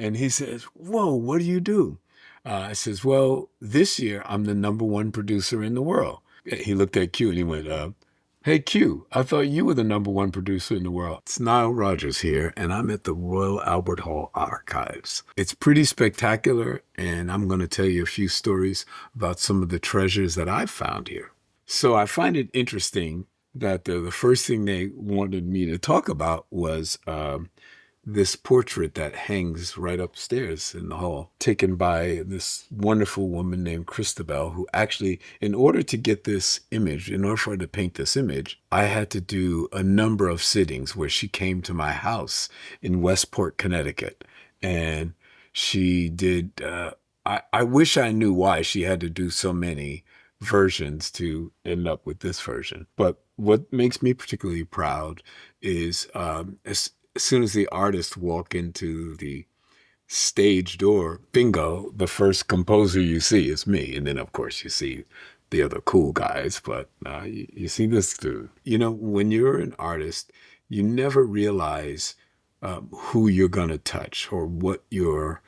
And he says, whoa, what do you do? I says, well, this year I'm the number one producer in the world. He looked at Q and he went, hey, Q, I thought you were the number one producer in the world. It's Nile Rodgers here, and I'm at the Royal Albert Hall Archives. It's pretty spectacular, and I'm going to tell you a few stories about some of the treasures that I've found here. So I find it interesting that the first thing they wanted me to talk about was this portrait that hangs right upstairs in the hall, taken by this wonderful woman named Christabel, who actually, in order to get this image, in order for her to paint this image, I had to do a number of sittings where she came to my house in Westport, Connecticut. And she did, I wish I knew why she had to do so many versions to end up with this version. But what makes me particularly proud is as soon as the artist walk into the stage door, bingo, the first composer you see is me. And then, of course, you see the other cool guys, but you see this dude. You know, when you're an artist, you never realize who you're going to touch or what your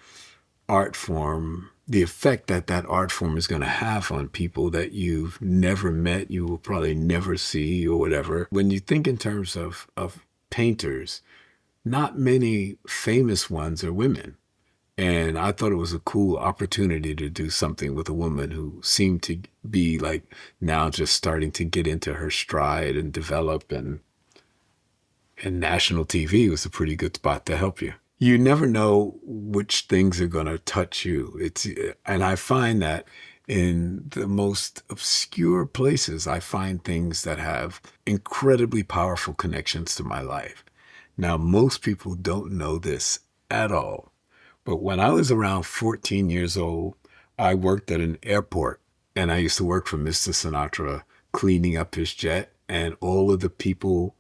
art form, the effect that that art form is going to have on people that you've never met, you will probably never see or whatever. When you think in terms of painters, not many famous ones are women. And I thought it was a cool opportunity to do something with a woman who seemed to be like now just starting to get into her stride and develop, and national TV was a pretty good spot to help you. You never know which things are going to touch you. And I find that in the most obscure places, I find things that have incredibly powerful connections to my life. Now, most people don't know this at all, but when I was around 14 years old, I worked at an airport, and I used to work for Mr. Sinatra, cleaning up his jet, and all of the people,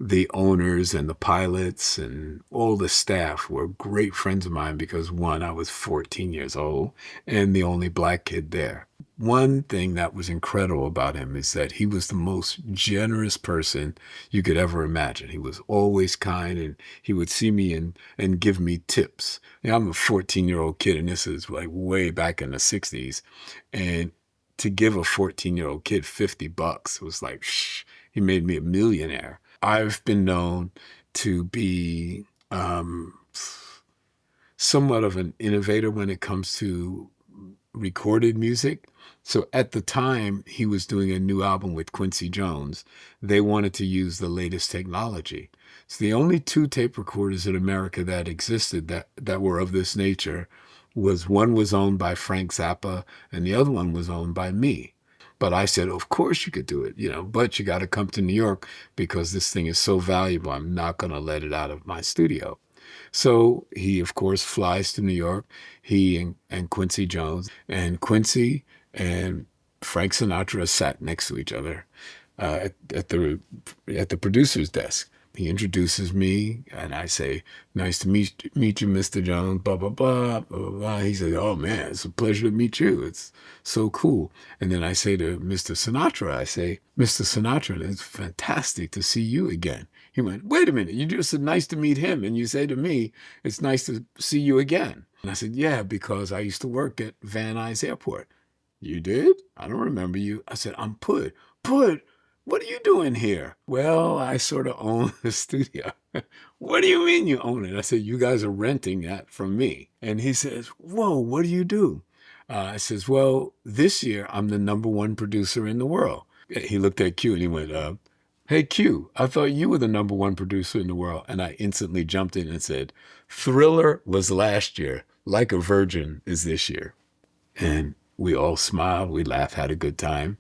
the owners and the pilots and all the staff were great friends of mine because, one, I was 14 years old and the only black kid there. One thing that was incredible about him is that he was the most generous person you could ever imagine. He was always kind, and he would see me and give me tips. You know, I'm a 14-year-old kid, and this is like way back in the 60s. And to give a 14-year-old kid $50 was like, shh, he made me a millionaire. I've been known to be somewhat of an innovator when it comes to recorded music. So at the time he was doing a new album with Quincy Jones, they wanted to use the latest technology. So the only two tape recorders in America that existed that were of this nature was one was owned by Frank Zappa and the other one was owned by me. But I said, of course you could do it, but you got to come to New York because this thing is so valuable. I'm not going to let it out of my studio. So he, of course, flies to New York, he and Quincy Jones. And Quincy and Frank Sinatra sat next to each other at the producer's desk. He introduces me, and I say, nice to meet you, Mr. Jones, blah, blah, blah, blah, blah, blah. He said, oh, man, it's a pleasure to meet you. It's so cool. And then I say to Mr. Sinatra, Mr. Sinatra, it's fantastic to see you again. He went, wait a minute, you just said nice to meet him, and you say to me, it's nice to see you again. And I said, yeah, because I used to work at Van Nuys Airport. You did? I don't remember you. I said, I'm Pud. Pud, what are you doing here? Well, I sort of own the studio. What do you mean you own it? I said, you guys are renting that from me. And he says, whoa, what do you do? I says, well, this year I'm the number one producer in the world. He looked at Q and he went, hey, Q, I thought you were the number one producer in the world. And I instantly jumped in and said, Thriller was last year. Like a Virgin is this year. And we all smiled. We laughed, had a good time.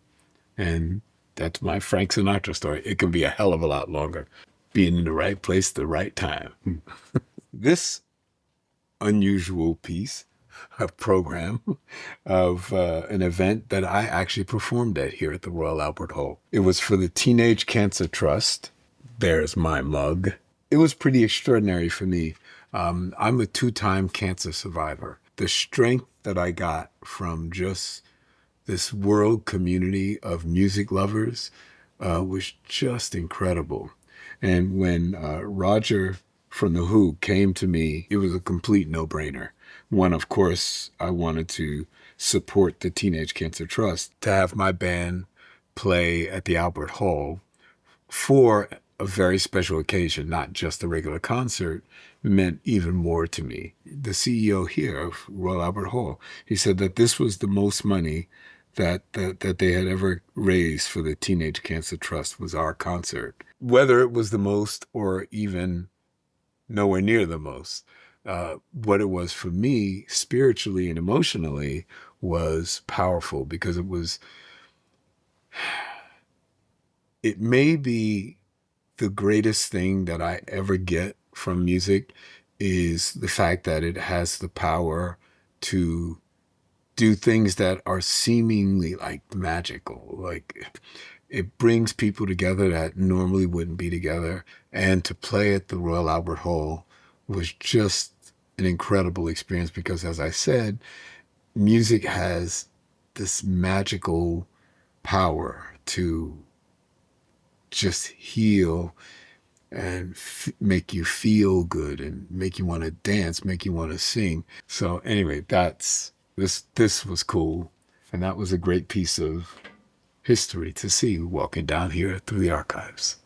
And that's my Frank Sinatra story. It can be a hell of a lot longer. Being in the right place at the right time. This unusual piece of program of an event that I actually performed at here at the Royal Albert Hall. It was for the Teenage Cancer Trust. There's my mug. It was pretty extraordinary for me. I'm a 2-time cancer survivor. The strength that I got from just this world community of music lovers was just incredible. And when Roger from The Who came to me, it was a complete no-brainer. One, of course, I wanted to support the Teenage Cancer Trust. To have my band play at the Albert Hall for a very special occasion, not just a regular concert, meant even more to me. The CEO here of Royal Albert Hall, he said that this was the most money that they had ever raised for the Teenage Cancer Trust was our concert. Whether it was the most or even nowhere near the most, what it was for me spiritually and emotionally was powerful, because it may be the greatest thing that I ever get from music is the fact that it has the power to do things that are seemingly like magical. Like, it brings people together that normally wouldn't be together. And to play at the Royal Albert Hall was just an incredible experience because, as I said, music has this magical power to just heal and make you feel good and make you want to dance, make you want to sing. So anyway, this was cool. And that was a great piece of history to see walking down here through the archives.